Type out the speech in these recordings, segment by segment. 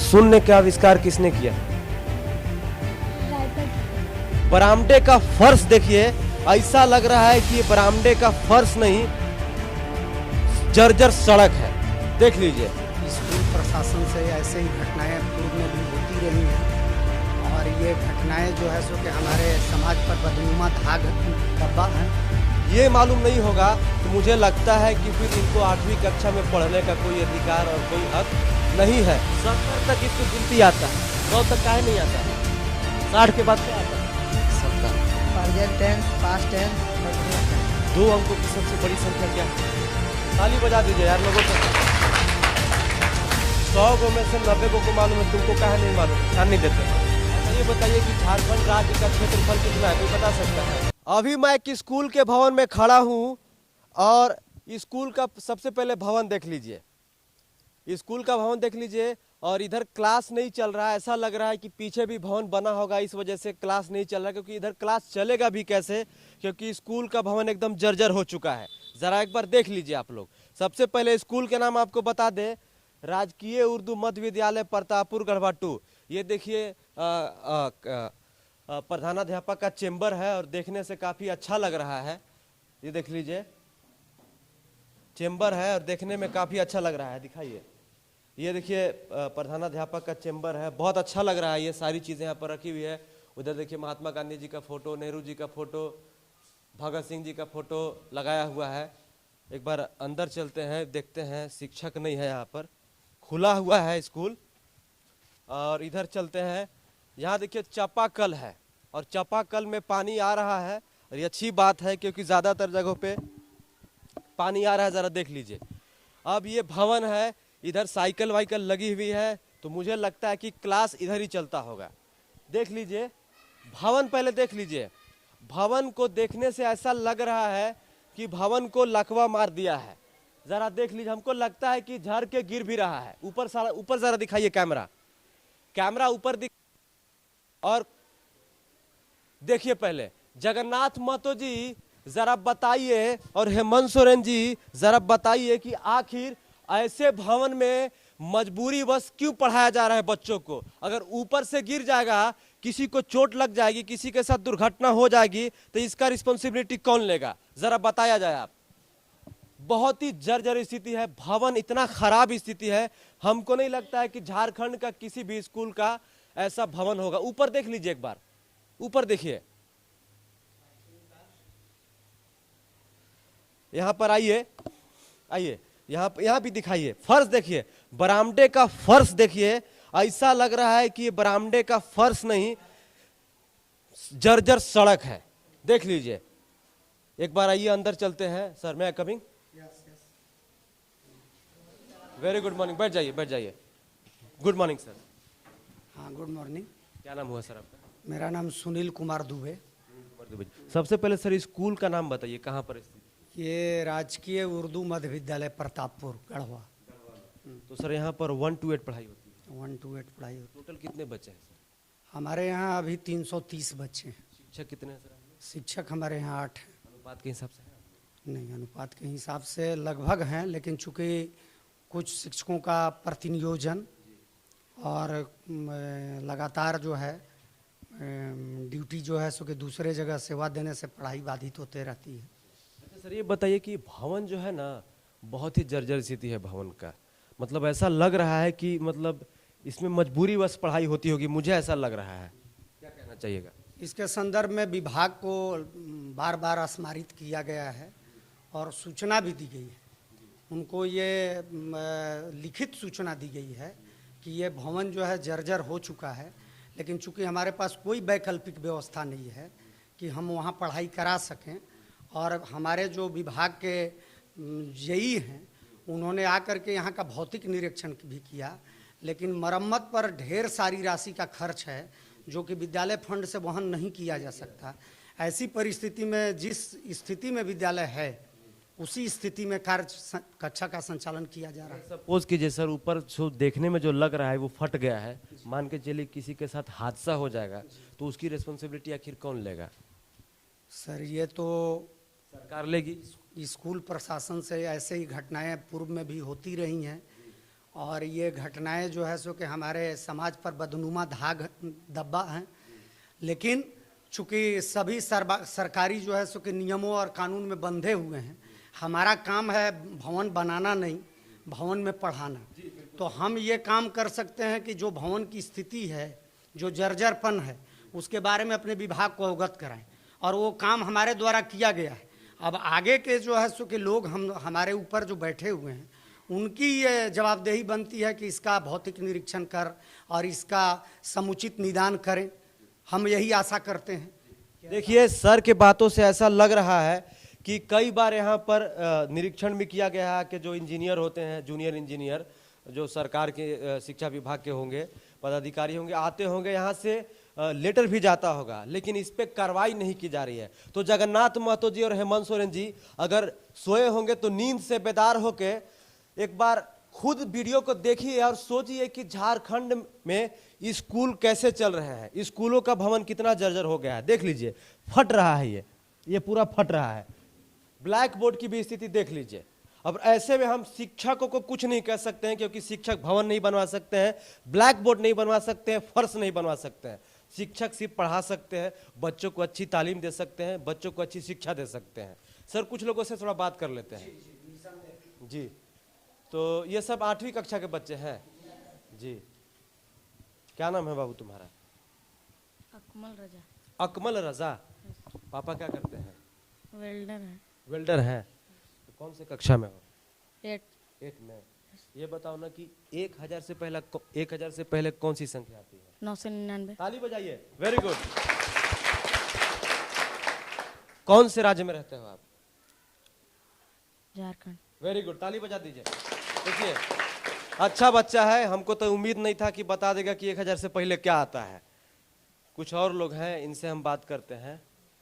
शून्य का आविष्कार किसने किया? राइटर। बरामदे का फर्श देखिए, ऐसा लग रहा है कि ये बरामदे का फर्श नहीं, जर्जर सड़क है। देख लीजिए। स्कूल प्रशासन से ऐसे ही घटनाएं पूर्व में भी होती रही हैं और ये घटनाएं जो है सो कि हमारे समाज पर बदनुमा धाग दबा है। ये मालूम नहीं होगा तो मुझे लगता है कि फिर इनको 8वीं कक्षा में पढ़ने का कोई अधिकार और कोई हक नहीं है। 70 तक इसको गिनती आता है, 100 तक काहे नहीं आता है? 60 के बाद क्या आता है? 70। प्रेजेंट टेंस, पास्ट टेंस, 2 अंकों की सबसे बड़ी संख्या क्या है? ताली बजा दीजिए यार लोगों को। 100 गो में से 90 को मालूम है, तुमको काहे नहीं मालूम? ध्यान नहीं देते। अच्छा ये बताइए कि झारखंड राज्य का क्षेत्रफल कितना है, कोई बता सकता है? अभी मैं एक स्कूल के भवन में खड़ा हूँ और स्कूल का सबसे पहले भवन देख लीजिए। स्कूल का भवन देख लीजिए और इधर क्लास नहीं चल रहा है। ऐसा लग रहा है कि पीछे भी भवन बना होगा, इस वजह से क्लास नहीं चल रहा, क्योंकि इधर क्लास चलेगा भी कैसे, क्योंकि स्कूल का भवन एकदम जर्जर हो चुका है। ज़रा एक बार देख लीजिए आप लोग। सबसे पहले स्कूल के नाम आपको बता दें, राजकीय उर्दू मध्य विद्यालय प्रतापपुर गढ़वाटू। ये देखिए प्रधानाध्यापक का चेंबर है और देखने से काफ़ी अच्छा लग रहा है। ये देख लीजिए, चेंबर है और देखने में काफ़ी अच्छा लग रहा है। दिखाइए, ये देखिए प्रधानाध्यापक का चेंबर है, बहुत अच्छा लग रहा है। ये सारी चीज़ें यहाँ पर रखी हुई है। उधर देखिए महात्मा गांधी जी का फोटो, नेहरू जी का फोटो, भगत सिंह जी का फोटो लगाया हुआ है। एक बार अंदर चलते हैं, देखते हैं। शिक्षक नहीं है यहाँ पर, खुला हुआ है स्कूल। और इधर चलते हैं, यहाँ देखिए चापाकल है और चापाकल में पानी आ रहा है और ये अच्छी बात है क्योंकि ज़्यादातर जगहों पे पानी आ रहा है। ज़रा देख लीजिए। अब ये भवन है, इधर साइकिल वाइकल लगी हुई है, तो मुझे लगता है कि क्लास इधर ही चलता होगा। देख लीजिए भवन, पहले देख लीजिए। भवन को देखने से ऐसा लग रहा है कि भवन को लकवा मार दिया है। ज़रा देख लीजिए, हमको लगता है कि झड़ के गिर भी रहा है। ऊपर सारा, ऊपर ज़रा दिखाइए कैमरा, कैमरा ऊपर दिख। और देखिए पहले जगन्नाथ महतो जी जरा बताइए और हेमंत सोरेन जी जरा बताइए कि आखिर ऐसे भवन में मजबूरी बस क्यों पढ़ाया जा रहा है बच्चों को। अगर ऊपर से गिर जाएगा, किसी को चोट लग जाएगी, किसी के साथ दुर्घटना हो जाएगी, तो इसका रिस्पॉन्सिबिलिटी कौन लेगा? जरा बताया जाए आप। बहुत ही जर्जर स्थिति है, भवन इतना खराब स्थिति है। हमको नहीं लगता है कि झारखंड का किसी भी स्कूल का ऐसा भवन होगा। ऊपर देख लीजिए, एक बार ऊपर देखिए, यहां पर आइए, आइए यहां भी दिखाइए। फर्श देखिए, बरामदे का फर्श देखिए, ऐसा लग रहा है कि ये बरामदे का फर्श नहीं, जर्जर सड़क है। देख लीजिए। एक बार आइए, अंदर चलते हैं। सर मैं कमिंग? Very good morning. बैठ जाइए, बैठ जाइए। Good morning sir. हाँ, गुड मॉर्निंग। क्या नाम हुआ सर आपका? मेरा नाम सुनील कुमार दुबे। सबसे पहले सर स्कूल का नाम बताइए, कहाँ पर स्थित? ये राजकीय उर्दू मध्य विद्यालय प्रतापपुर गढ़वा। तो सर यहाँ पर 1 to 8 पढ़ाई होती है? 1 to 8 पढ़ाई होती टोटल कितने बच्चे हैं सर? है। हमारे यहाँ अभी 330 बच्चे हैं। शिक्षक कितने हैं सर? शिक्षक हमारे यहाँ 8 हैं। अनुपात के हिसाब से है? नहीं, अनुपात के हिसाब से लगभग हैं, लेकिन चूंकि कुछ शिक्षकों का प्रतिनियोजन और लगातार जो है ड्यूटी जो है सो कि दूसरे जगह सेवा देने से पढ़ाई बाधित होते रहती है। अच्छा सर ये बताइए कि भवन जो है ना, बहुत ही जर्जर स्थिति है भवन का। मतलब ऐसा लग रहा है कि मतलब इसमें मजबूरी बस पढ़ाई होती होगी, मुझे ऐसा लग रहा है। क्या कहना चाहिएगा? इसके संदर्भ में विभाग को बार बार स्मारित किया गया है और सूचना भी दी गई है। उनको ये लिखित सूचना दी गई है कि ये भवन जो है जर्जर हो चुका है, लेकिन चूंकि हमारे पास कोई वैकल्पिक व्यवस्था नहीं है कि हम वहाँ पढ़ाई करा सकें, और हमारे जो विभाग के जेई हैं उन्होंने आकर के यहाँ का भौतिक निरीक्षण भी किया, लेकिन मरम्मत पर ढेर सारी राशि का खर्च है जो कि विद्यालय फंड से वहन नहीं किया जा सकता। ऐसी परिस्थिति में जिस स्थिति में विद्यालय है उसी स्थिति में कार्य कक्षा का संचालन किया जा रहा है। सपोज कीजिए सर, ऊपर जो देखने में जो लग रहा है वो फट गया है, मान के चलिए किसी के साथ हादसा हो जाएगा, तो उसकी रिस्पॉन्सिबिलिटी आखिर कौन लेगा? सर ये तो सरकार लेगी। स्कूल प्रशासन से ऐसे ही घटनाएं पूर्व में भी होती रही हैं और ये घटनाएं जो है सो कि हमारे समाज पर बदनुमा धाग दब्बा हैं। लेकिन चूँकि सभी सरकारी जो है सो कि नियमों और कानून में बंधे हुए हैं, हमारा काम है भवन बनाना नहीं, भवन में पढ़ाना। तो हम ये काम कर सकते हैं कि जो भवन की स्थिति है, जो जर्जरपन है, उसके बारे में अपने विभाग को अवगत कराएं, और वो काम हमारे द्वारा किया गया है। अब आगे के जो है सो कि लोग हमारे ऊपर जो बैठे हुए हैं, उनकी ये जवाबदेही बनती है कि इसका भौतिक निरीक्षण कर और इसका समुचित निदान करें। हम यही आशा करते हैं। देखिए सर के बातों से ऐसा लग रहा है कि कई बार यहाँ पर निरीक्षण भी किया गया है कि जो इंजीनियर होते हैं, जूनियर इंजीनियर जो सरकार के शिक्षा विभाग के होंगे, पदाधिकारी होंगे, आते होंगे, यहाँ से लेटर भी जाता होगा, लेकिन इस पर कार्रवाई नहीं की जा रही है। तो जगन्नाथ महतो जी और हेमंत सोरेन जी अगर सोए होंगे तो नींद से बेदार होके एक बार खुद वीडियो को देखिए और सोचिए कि झारखंड में स्कूल कैसे चल रहे हैं, स्कूलों का भवन कितना जर्जर हो गया है। देख लीजिए, फट रहा है, ये पूरा फट रहा है। ब्लैक बोर्ड की भी स्थिति देख लीजिए। अब ऐसे में हम शिक्षकों को कुछ नहीं कह सकते हैं, क्योंकि शिक्षक भवन नहीं बनवा सकते हैं, ब्लैक बोर्ड नहीं बनवा सकते हैं, फर्श नहीं बनवा सकते हैं। शिक्षक सिर्फ पढ़ा सकते हैं, बच्चों को अच्छी तालीम दे सकते हैं, बच्चों को अच्छी शिक्षा दे सकते हैं। सर कुछ लोगों से थोड़ा बात कर लेते हैं जी। तो ये सब 8वीं कक्षा के बच्चे हैं जी। क्या नाम है बाबू तुम्हारा? अकमल रजा। अकमल रजा। पापा क्या करते हैं? वेल्डर है। वेल्डर हैं। तो कौन से कक्षा में हो? 8 में। ये बताओ ना कि 1000 से पहले कौन सी संख्या आती है? 999। ताली बजाइए। Very good. कौन से राज्य में रहते हो आप? झारखंड। वेरी गुड, ताली बजा दीजिए। देखिए अच्छा बच्चा है, हमको तो उम्मीद नहीं था कि बता देगा कि 1000 से पहले क्या आता है। कुछ और लोग हैं, इनसे हम बात करते हैं।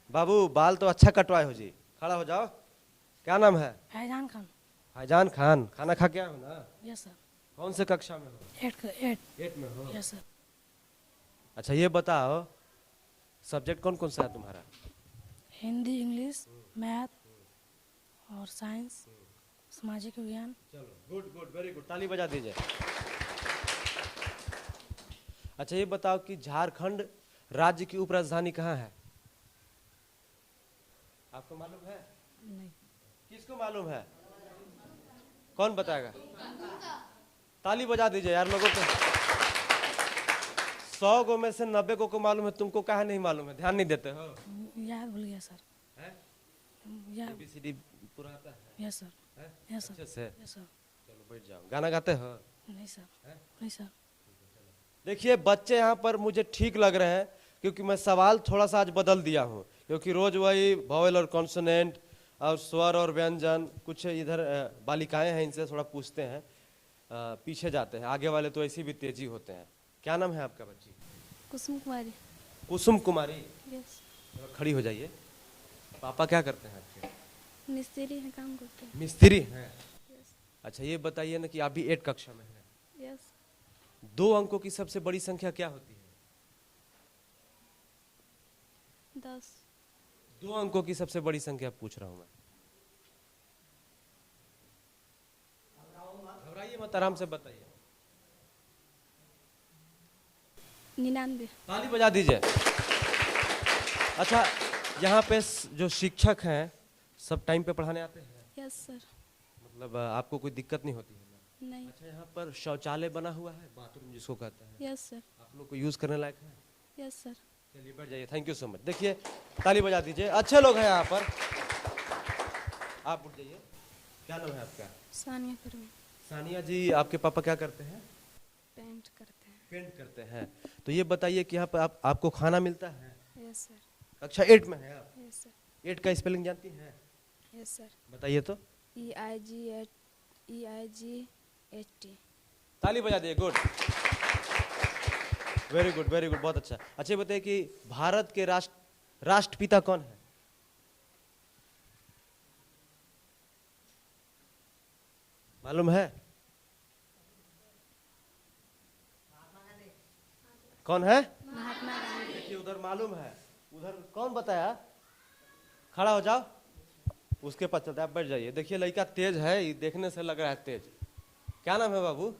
बाबू बाल तो अच्छा कटवाए हो जी, खड़ा हो जाओ। क्या नाम है? फैजान खान। फैजान खान। खाना खा के आए हो ना? Yes sir. कौन से कक्षा में हो? 8 में हो? Yes sir. अच्छा ये बताओ, सब्जेक्ट कौन कौन सा है तुम्हारा? हिंदी, इंग्लिश, मैथ और साइंस, सामाजिक विज्ञान। चलो गुड गुड, वेरी गुड, ताली बजा दीजिए। अच्छा ये बताओ कि झारखंड राज्य की उपराजधानी कहाँ है? आपको मालूम है? नहीं। किसको मालूम है? कौन बताएगा? ताली बजा दीजिए यार लोगों को। 100 गो में से 90 को मालूम है, तुमको काहे नहीं मालूम है? ध्यान नहीं देते हो? याद भूल गया सर। याद। ABCD पूरा आता है? Yes sir. है? Yes sir. अच्छे से? Yes sir. चलो बैठ जाओ। गाना गाते हो? नहीं सर। नहीं सर। देखिए बच्चे यहाँ पर मुझे ठीक लग रहे हैं, क्योंकि मैं सवाल थोड़ा सा आज बदल दिया हूँ, क्योंकि रोज वही वॉवेल और कॉन्सोनेंट और स्वर और व्यंजन, कुछ इधर बालिकाएं हैं, इनसे थोड़ा पूछते हैं, पीछे जाते हैं, आगे वाले तो ऐसी भी तेजी होते हैं। क्या नाम है आपका बच्ची? कुसुम कुमारी। कुसुम कुमारी। यस। खड़ी हो जाइए। पापा क्या करते हैं आपके? मिस्त्री है, काम करते हैं। मिस्त्री हैं। यस। अच्छा ये बताइए ना कि आप भी 8 कक्षा में हैं। यस। 2 अंकों की सबसे बड़ी संख्या क्या होती है? 10। 2 अंकों की सबसे बड़ी संख्या पूछ रहा हूं मैं। घबराइए मत, आराम से बताइए। 99। ताली बजा दीजिए। अच्छा यहाँ पे जो शिक्षक हैं सब टाइम पे पढ़ाने आते हैं? Yes sir. मतलब आपको कोई दिक्कत नहीं होती है ना? नहीं। अच्छा यहाँ पर शौचालय बना हुआ है, बाथरूम जिसको कहते हैं? Yes sir. आप लोग को यूज करने लायक है? Yes sir. चलिए बैठ जाइए। Thank you so much. देखिए ताली बजा दीजिए, अच्छे लोग हैं यहाँ पर। आप उठ जाइए। क्या नाम है आपका? सानिया परवीन। सानिया जी, आपके पापा क्या करते हैं? पेंट करते हैं। पेंट करते हैं। तो ये बताइए कि यहाँ पर आपको खाना मिलता है? Yes sir. कक्षा 8 में है आप? Yes sir. 8 का स्पेलिंग जानती हैं? Yes sir. बताइए तो। EIGHT। ताली बजा दिए। Good, very good, very good, बहुत अच्छा। अच्छा ये बताइए कि भारत के राष्ट्रपिता कौन है? मालूम है? कौन है? महात्मा गांधी। देखिए उधर मालूम है, उधर कौन बताया? खड़ा हो जाओ, उसके पास चलते आप बैठ जाइए। देखिए लड़का तेज है, देखने से लग रहा है तेज। क्या नाम है बाबू?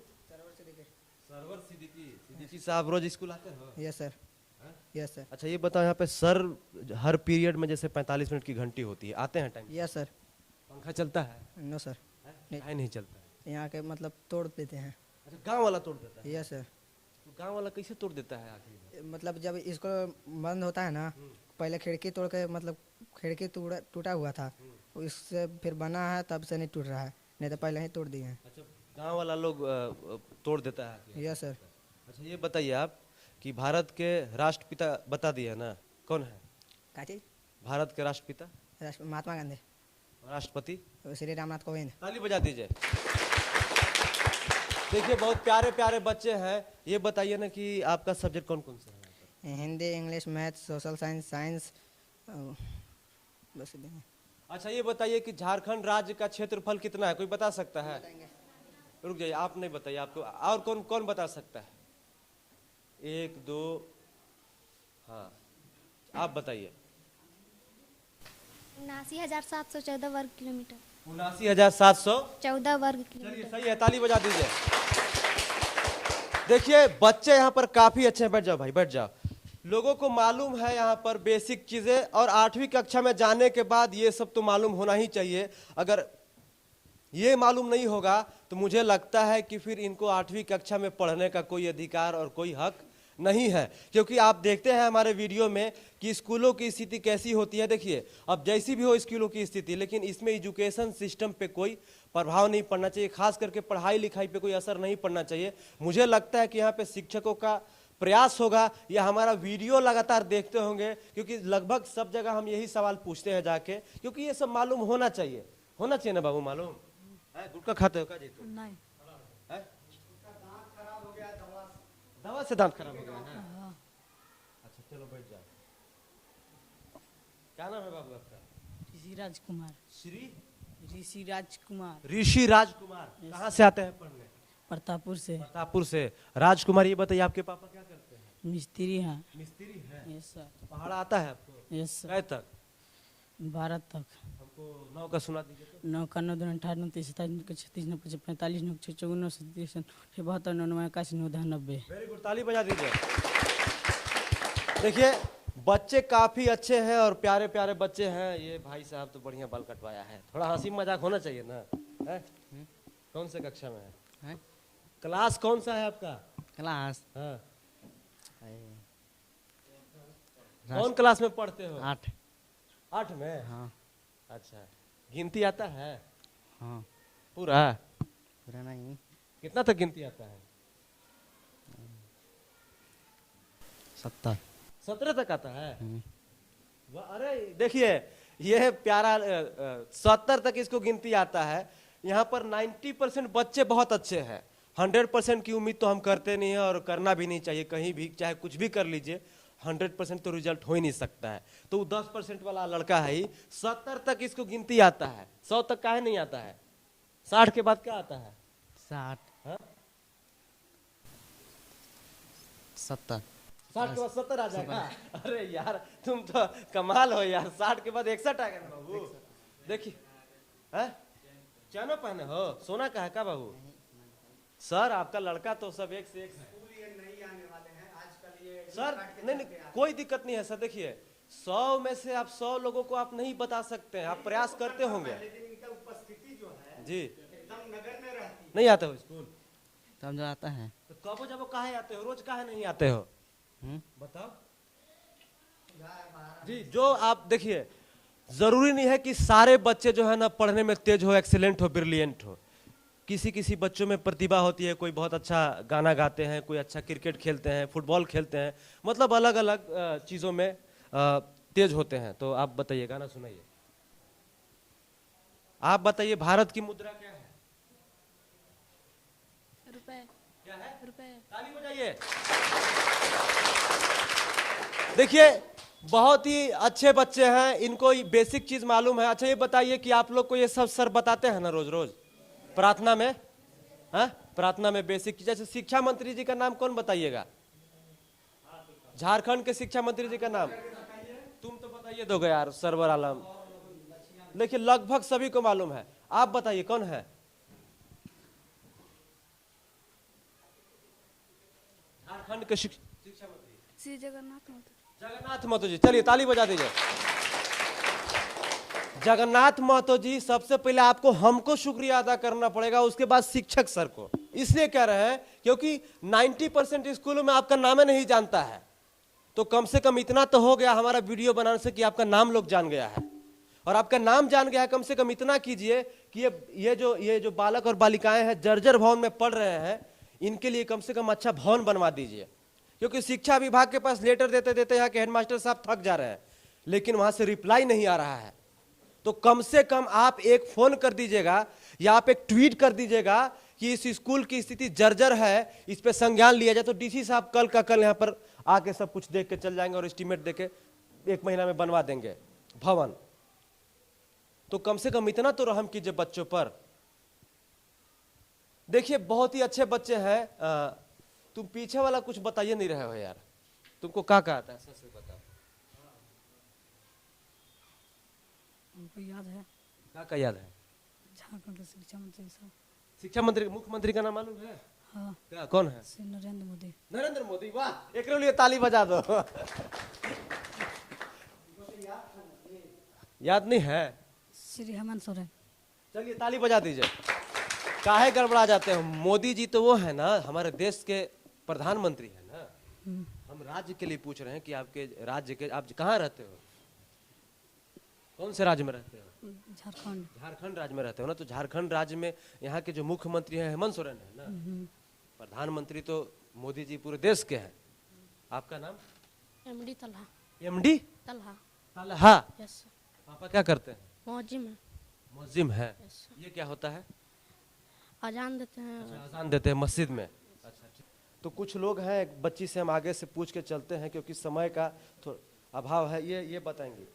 सरवर सिद्दीकी साहब रोज स्कूल आते हो? Yes sir. Yes sir. अच्छा ये बताओ, यहाँ पे सर हर पीरियड में जैसे 45 मिनट की घंटी होती है, आते हैं टाइम? Yes sir. पंखा चलता है? No sir. काहे नहीं चलता है? यहाँ के मतलब तोड़ देते हैं। अच्छा गांव वाला तोड़ देता है? Yes sir. तो गांव वाला कैसे तोड़ देता है आखिर? मतलब जब इसको बंद होता है ना, पहले खिड़की तोड़ के मतलब खिड़की टूटा हुआ था, उससे फिर बना है, तब से नहीं टूट रहा है, नहीं तो पहले ही तोड़ दिए हैं। अच्छा गांव वाला लोग तोड़ देता है आखिर? Yes sir. अच्छा ये बताइए आप कि भारत के राष्ट्रपिता बता दिए ना, कौन है क्या चीज? भारत के राष्ट्रपिता? महात्मा गांधी। राष्ट्रपति? श्री रामनाथ कोविंद। ताली बजा दीजिए। देखिए बहुत प्यारे प्यारे बच्चे हैं। ये बताइए ना कि आपका सब्जेक्ट कौन कौन सा है? Hindi, English, math, social science, science, बस इतने हैं। अच्छा ये बताइए कि झारखंड राज्य का क्षेत्रफल कितना है, कोई बता सकता है? रुक जाइए, आप नहीं बताइए, आपको और कौन कौन बता सकता है? 1 2, हाँ आप बताइए। 79,714 वर्ग किलोमीटर। 79,714 वर्ग चलिए किलोमीटर। सही है, ताली बजा दीजिए। देखिए बच्चे यहाँ पर काफी अच्छे हैं, बैठ जाओ भाई बैठ जाओ। लोगों को मालूम है यहाँ पर बेसिक चीजें, और 8वीं कक्षा में जाने के बाद ये सब तो मालूम होना ही चाहिए। अगर ये मालूम नहीं होगा तो मुझे लगता है कि फिर इनको 8वीं कक्षा में पढ़ने का कोई अधिकार और कोई हक नहीं है। क्योंकि आप देखते हैं हमारे वीडियो में कि स्कूलों की स्थिति कैसी होती है। देखिए अब जैसी भी हो स्कूलों की स्थिति, लेकिन इसमें एजुकेशन सिस्टम पे कोई प्रभाव नहीं पड़ना चाहिए, खास करके पढ़ाई लिखाई पे कोई असर नहीं पड़ना चाहिए। मुझे लगता है कि यहाँ पे शिक्षकों का प्रयास होगा, या हमारा वीडियो लगातार देखते होंगे, क्योंकि लगभग सब जगह हम यही सवाल पूछते हैं जाके, क्योंकि ये सब मालूम होना चाहिए ना बाबू। मालूम है गुटखा खाते हो क्या जी तुम? नहीं। है? दवा से दांत खराब हो गया है? अच्छा चलो बैठ जाओ। क्या नाम है बाबू आपका? ऋषिराज कुमार। श्री ऋषिराज कुमार। ऋषि राजकुमार। कहाँ से आते हैं पढ़ने? प्रतापपुर से। प्रतापपुर से। राजकुमार ये बताइए आपके पापा क्या करते हैं? मिस्त्री हैं। मिस्त्री है? Yes sir. पहाड़ आता है आपको? Yes sir. कै तक? 12 तक। हमको 9 का सुना दीजिए तो। 9 का 9 2 18 29 27 36 45 45 54 77 72 99 81 90। वेरी गुड, ताली बजा दीजिए। देखिए बच्चे काफी अच्छे हैं और प्यारे प्यारे बच्चे हैं। ये भाई साहब तो बढ़िया बाल कटवाया है, थोड़ा हंसी मजाक होना चाहिए ना है? कौन से कक्षा में है? क्लास कौन सा है आपका? क्लास हाँ। कौन क्लास में पढ़ते हो? 8। 8 में? हाँ। अच्छा गिनती आता है? हाँ। पूरा? पूरा नहीं। कितना तक गिनती आता है? 70। 17 तक आता है? अरे देखिए ये प्यारा 70 तक इसको गिनती आता है। यहाँ पर 90% बच्चे बहुत अच्छे हैं। 100% की उम्मीद तो हम करते नहीं है और करना भी नहीं चाहिए कहीं भी, चाहे कुछ भी कर लीजिए 100% तो रिजल्ट हो ही नहीं सकता है। तो वो 10% वाला लड़का है ही, 70 तक इसको गिनती आता है। 100 तक काहे नहीं आता है? 60 के बाद क्या आता है? 60। हाँ? 70। 60 के बाद 70 आ जाएगा? अरे यार तुम तो कमाल हो यार, 60 के बाद 61 आ गया ना बाबू। देखिए है चैनो पहने हो, सोना का है क्या बाबू? सर आपका लड़का तो सब एक से एक है सर। नहीं नहीं कोई दिक्कत नहीं है सर। देखिए 100 में से आप 100 लोगों को आप नहीं बता सकते हैं, आप प्रयास करते होंगे। जी नहीं आते हो स्कूल? समझ आता है। तो कबो जब काहे आते हो, रोज काहे नहीं आते हो? बताओ जी। जो आप देखिए जरूरी नहीं है कि सारे बच्चे जो है ना पढ़ने में तेज हो, एक्सीलेंट हो, ब्रिलियंट हो। किसी किसी बच्चों में प्रतिभा होती है, कोई बहुत अच्छा गाना गाते हैं, कोई अच्छा क्रिकेट खेलते हैं, फुटबॉल खेलते हैं, मतलब अलग अलग चीज़ों में तेज होते हैं। तो आप बताइए, गाना सुनाइए। आप बताइए भारत की मुद्रा क्या है? रुपए। क्या है? रुपए। ताली बजाइए। देखिए बहुत ही अच्छे बच्चे हैं, इनको बेसिक चीज मालूम है। अच्छा ये बताइए कि आप लोग को ये सब सर बताते हैं ना रोज रोज प्रार्थना में? हाँ प्रार्थना में बेसिक चीज। जैसे शिक्षा मंत्री जी का नाम कौन बताइएगा? झारखंड के शिक्षा मंत्री जी का नाम तुम तो बताइए दोगे यार, सरवर आलम। देखिए लगभग सभी को मालूम है, आप बताइए कौन है? झारखंड के शिक्षा मंत्री श्री जगन्नाथ महतो। जगन्नाथ महतो जी, चलिए ताली बजा दीजिए। जगन्नाथ महतो जी, सबसे पहले आपको हमको शुक्रिया अदा करना पड़ेगा, उसके बाद शिक्षक सर को। इसलिए कह रहे हैं क्योंकि 90% स्कूलों में आपका नाम नहीं जानता है, तो कम से कम इतना तो हो गया हमारा वीडियो बनाने से कि आपका नाम लोग जान गया है। और आपका नाम जान गया है, कम से कम इतना कीजिए कि ये जो बालक और बालिकाएं हैं जर्जर भवन में पढ़ रहे हैं, इनके लिए कम से कम अच्छा भवन बनवा दीजिए। क्योंकि शिक्षा विभाग के पास लेटर देते देते यहाँ के हेडमास्टर साहब थक जा रहे हैं, लेकिन वहां से रिप्लाई नहीं आ रहा है। तो कम से कम आप एक फोन कर दीजिएगा या आप एक ट्वीट कर दीजिएगा कि इस स्कूल की स्थिति जर्जर है, इस पे संज्ञान लिया जाए। तो डीसी साहब कल का कल यहाँ पर आके सब कुछ देख के चल जाएंगे और एस्टीमेट देके 1 महीना में बनवा देंगे भवन। तो कम से कम इतना तो रहम कीजिए बच्चों पर। देखिए बहुत ही अच्छे बच्चे हैं। तुम पीछे वाला कुछ बताइए नहीं रहे हो यार, तुमको क्या आता है सच से बताओ। हमको याद है, क्या याद है? झारखंड के शिक्षा मंत्री साहब। शिक्षा मंत्री, मुख्यमंत्री का नाम मालूम है? हाँ, क्या, कौन है? श्री नरेंद्र मोदी। नरेंद्र मोदी, वाह, एक लिए ताली बजा दो। याद नहीं है? श्री हेमंत सोरेन। चलिए ताली बजा दीजिए। काहे गड़बड़ा जाते हो? मोदी जी तो वो है ना, हमारे देश के प्रधानमंत्री है ना। हम राज्य के लिए पूछ रहे हैं कि आपके राज्य के, आप कहाँ रहते हो? कौन से राज्य में रहते हो? झारखंड। झारखंड राज्य में रहते हो ना। तो झारखंड राज्य में यहाँ के जो मुख्यमंत्री हैं हेमंत सोरेन है ना। प्रधानमंत्री तो मोदी जी पूरे देश के हैं। आपका नाम? MD Talha. MD Talha. Talha. Yes. पापा क्या करते हैं? मौजिम है। मुअज्जिम है। यस। ये क्या होता है? अजान देते हैं। अजान देते हैं मस्जिद में। अच्छा, तो कुछ लोग हैं, एक बच्ची से हम आगे से पूछ के चलते हैं क्योंकि समय का थोड़ा अभाव है। ये बताएंगे।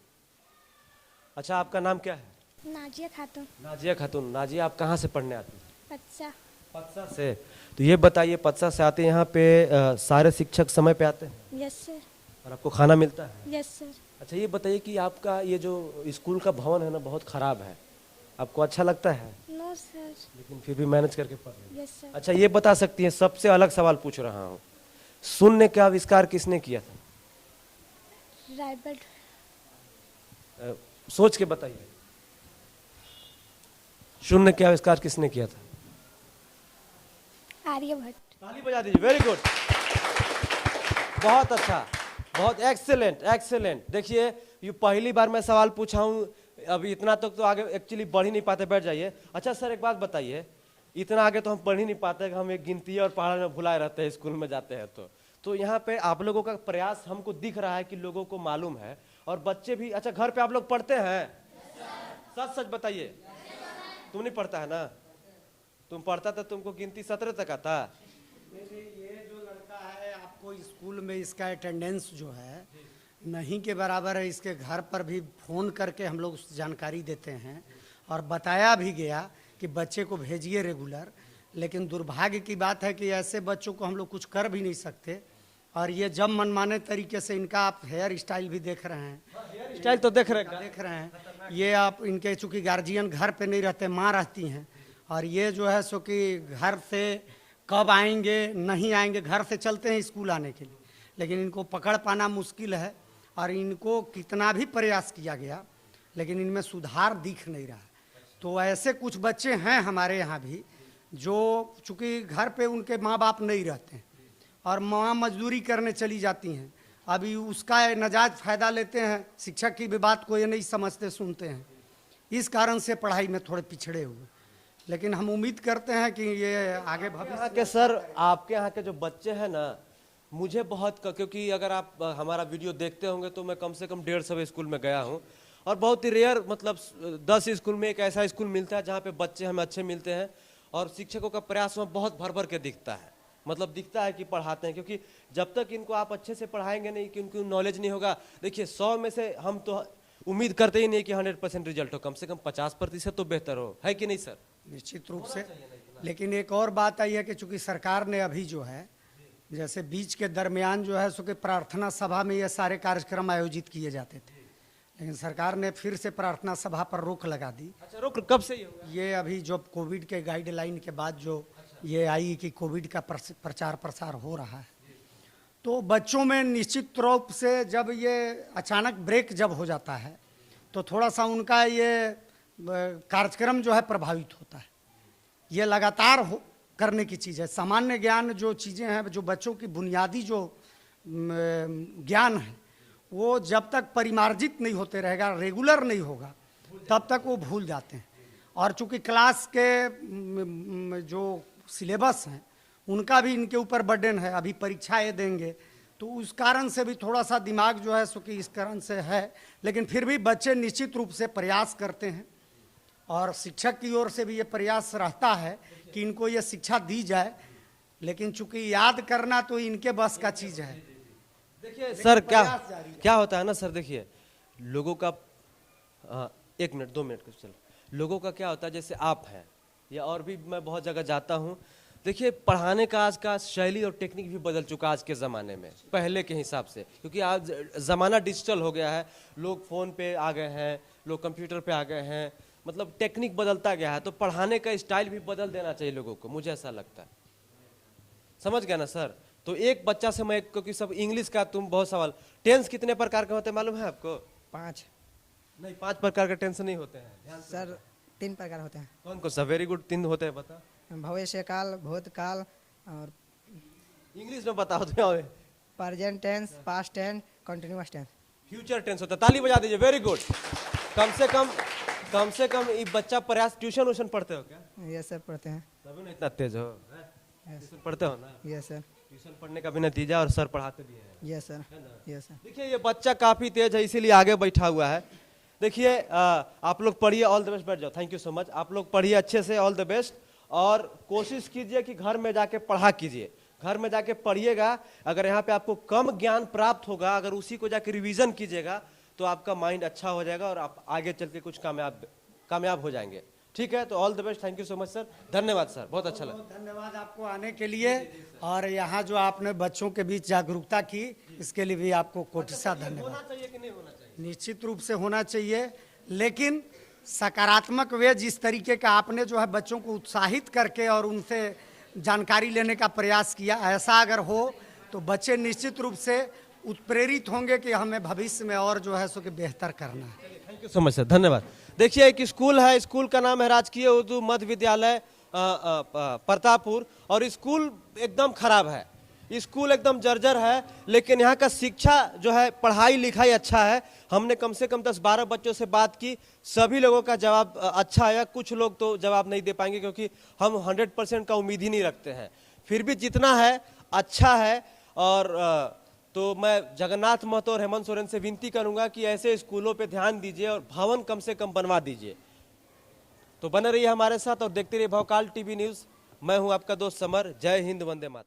अच्छा, आपका नाम क्या है? नाजिया खातून। नाजिया खातून। नाजिया, आप कहाँ से पढ़ने आती हैं? अच्छा। पत्सा से। तो ये बताइए, पत्सा से आते हैं यहाँ पे सारे शिक्षक समय पे आते हैं यस सर। और आपको खाना मिलता है? Yes sir. अच्छा, ये बताइए कि आपका ये जो स्कूल का भवन है ना बहुत खराब है, आपको अच्छा लगता है? No sir. लेकिन फिर भी मैनेज करके पढ़ रहे हैं। Yes sir. अच्छा, ये बता सकती हैं, सबसे अलग सवाल पूछ रहा हूँ, शून्य का आविष्कार किसने किया था? राइबर्ट। सोच के बताइए, शून्य का आविष्कार किसने किया था? आर्यभट्ट। ताली बजा दीजिए। वेरी गुड, बहुत अच्छा, बहुत एक्सेलेंट एक्सेलेंट। देखिए, ये पहली बार मैं सवाल पूछा हूँ, अभी इतना तक तो आगे एक्चुअली बढ़ ही नहीं पाते, बैठ जाइए। अच्छा सर, एक बात बताइए, इतना आगे तो हम पढ़ ही नहीं पाते कि हम एक गिनती और पहाड़ में भुलाए रहते हैं स्कूल में जाते हैं। तो यहाँ पे आप लोगों का प्रयास हमको दिख रहा है कि लोगों को मालूम है और बच्चे भी। अच्छा, घर पे आप लोग पढ़ते हैं? सच सच बताइए। तुम नहीं पढ़ता है ना? तुम पढ़ता था, तुमको गिनती 17 तक आता? ये जो लड़का है, आपको स्कूल में इसका अटेंडेंस जो है नहीं के बराबर है। इसके घर पर भी फ़ोन करके हम लोग जानकारी देते हैं और बताया भी गया कि बच्चे को भेजिए रेगुलर। लेकिन दुर्भाग्य की बात है कि ऐसे बच्चों को हम लोग कुछ कर भी नहीं सकते। और ये जब मनमाने तरीके से, इनका आप हेयर स्टाइल भी देख रहे हैं, हेयर स्टाइल तो देख रहे हैं। ये आप इनके, चूँकि गार्जियन घर पे नहीं रहते, माँ रहती हैं, और ये जो है सो कि घर से कब आएंगे नहीं आएंगे, घर से चलते हैं स्कूल आने के लिए, लेकिन इनको पकड़ पाना मुश्किल है। और इनको कितना भी प्रयास किया गया लेकिन इनमें सुधार दिख नहीं रहा। तो ऐसे कुछ बच्चे हैं हमारे यहाँ भी, जो चूँकि घर पे उनके माँ बाप नहीं रहते हैं और माँ मजदूरी करने चली जाती हैं, अभी उसका नाजायज़ फ़ायदा लेते हैं। शिक्षक की भी बात को ये नहीं समझते सुनते हैं, इस कारण से पढ़ाई में थोड़े पिछड़े हुए। लेकिन हम उम्मीद करते हैं कि ये आगे भविष्य के। सर, आपके यहाँ के जो बच्चे हैं ना, मुझे बहुत क्योंकि अगर आप हमारा वीडियो देखते होंगे तो मैं कम से कम 150 स्कूल में गया हूँ और बहुत ही रेयर, मतलब 10 स्कूल में एक ऐसा स्कूल मिलता है जहाँ पे बच्चे हमें अच्छे मिलते हैं और शिक्षकों का प्रयास में बहुत भर भर के दिखता है। मतलब दिखता है कि पढ़ाते हैं, क्योंकि जब तक इनको आप अच्छे से पढ़ाएंगे नहीं, कि उनको नॉलेज नहीं होगा। देखिए, 100 में से हम तो उम्मीद करते ही नहीं कि 100% रिजल्ट हो, कम से कम 50% तो बेहतर हो, है कि नहीं सर? निश्चित रूप से। लेकिन एक और बात आई है कि चूंकि सरकार ने अभी जो है, जैसे बीच के दरमियान जो है सो कि प्रार्थना सभा में ये सारे कार्यक्रम आयोजित किए जाते थे, लेकिन सरकार ने फिर से प्रार्थना सभा पर रोक लगा दी। अच्छा, रोक कब से होगा? ये अभी जो कोविड के गाइडलाइन के बाद जो ये आई कि कोविड का प्रचार प्रसार हो रहा है, तो बच्चों में निश्चित रूप से जब ये अचानक ब्रेक जब हो जाता है तो थोड़ा सा उनका ये कार्यक्रम जो है प्रभावित होता है। ये लगातार करने की चीज़ है। सामान्य ज्ञान जो चीज़ें हैं, जो बच्चों की बुनियादी जो ज्ञान है, वो जब तक परिमार्जित नहीं होते रहेगा, रेगुलर नहीं होगा, तब तक वो भूल जाते हैं। और चूंकि क्लास के जो सिलेबस हैं उनका भी इनके ऊपर बर्डन है, अभी परीक्षाएं देंगे, तो उस कारण से भी थोड़ा सा दिमाग जो है सो कि इस कारण से है। लेकिन फिर भी बच्चे निश्चित रूप से प्रयास करते हैं और शिक्षक की ओर से भी ये प्रयास रहता है कि इनको ये शिक्षा दी जाए, लेकिन चूंकि याद करना तो इनके बस का चीज़ है। देखिए सर, क्या होता है ना सर, देखिए लोगों का 1 मिनट 2 मिनट कुछ चलो, लोगों का क्या होता है, जैसे आप हैं या और भी मैं बहुत जगह जाता हूँ, देखिए पढ़ाने का आज का शैली और टेक्निक भी बदल चुका आज के ज़माने में पहले के हिसाब से, क्योंकि आज ज़माना डिजिटल हो गया है, लोग फ़ोन पे आ गए हैं, लोग कंप्यूटर पे आ गए हैं, मतलब टेक्निक बदलता गया है, तो पढ़ाने का स्टाइल भी बदल देना चाहिए लोगों को, मुझे ऐसा लगता है। समझ गया ना सर? तो एक बच्चा से मैं, क्योंकि सब इंग्लिश का तुम बहुत सवाल, टेंस कितने प्रकार के होते हैं मालूम है आपको? 5 नहीं, 5 प्रकार के टेंस नहीं होते हैं सर, 3 प्रकार होते हैं। कौन कौन सा? वेरी गुड, 3 होते हैं, बता। भविष्य काल, भूतकाल और इंग्लिश में बताओ तो। Present tense, past tense, continuous tense. Future tense होता है। ताली बजा दीजिए, वेरी गुड। कम से कम ये बच्चा प्रयास, ट्यूशन पढ़ते हो क्या? ये सब पढ़ते हैं। तभी ना इतना तेज हो। ट्यूशन पढ़ते हो ना? Yes sir. ट्यूशन पढ़ने का भी नतीजा, और सर पढ़ाते भी हैं। Yes sir, yes sir. देखिए ये बच्चा काफी तेज है, इसीलिए आगे बैठा हुआ है। देखिए आप लोग पढ़िए, ऑल द बेस्ट, बैठ जाओ, थैंक यू सो मच। आप लोग पढ़िए अच्छे से, ऑल द बेस्ट, और कोशिश कीजिए कि घर में जाके पढ़ा कीजिए, घर में जाके पढ़िएगा। अगर यहाँ पे आपको कम ज्ञान प्राप्त होगा, अगर उसी को जाके रिवीजन कीजिएगा तो आपका माइंड अच्छा हो जाएगा और आप आगे चल के कुछ कामयाब हो जाएंगे। ठीक है, तो all the best, thank you so much sir, धन्यवाद सर, बहुत अच्छा लगा। धन्यवाद आपको आने के लिए, और यहाँ जो आपने बच्चों के बीच जागरूकता की, इसके लिए भी आपको कोटिसा धन्यवाद। होना चाहिए कि नहीं होना चाहिए? निश्चित रूप से होना चाहिए, लेकिन सकारात्मक वे जिस तरीके का आपने जो है बच्चों को उत्साहित करके और उनसे जानकारी लेने का प्रयास किया, ऐसा अगर हो तो बच्चे निश्चित रूप से उत्प्रेरित होंगे कि हमें भविष्य में और जो है सो कि बेहतर करना है। Thank you so much sir, धन्यवाद। देखिए एक स्कूल है, स्कूल का नाम है राजकीय उर्दू मध्य विद्यालय प्रतापपुर, और स्कूल एकदम खराब है, स्कूल एकदम जर्जर है, लेकिन यहाँ का शिक्षा जो है, पढ़ाई लिखाई अच्छा है। हमने कम से कम 10-12 बच्चों से बात की, सभी लोगों का जवाब अच्छा आया। कुछ लोग तो जवाब नहीं दे पाएंगे क्योंकि हम 100% का उम्मीद ही नहीं रखते हैं, फिर भी जितना है अच्छा है। और तो मैं जगन्नाथ महतो और हेमंत सोरेन से विनती करूंगा कि ऐसे स्कूलों पे ध्यान दीजिए और भवन कम से कम बनवा दीजिए। तो बने रहिए हमारे साथ और देखते रहिए भवकाल टीवी न्यूज़। मैं हूं आपका दोस्त समर। जय हिंद, वंदे मातरम।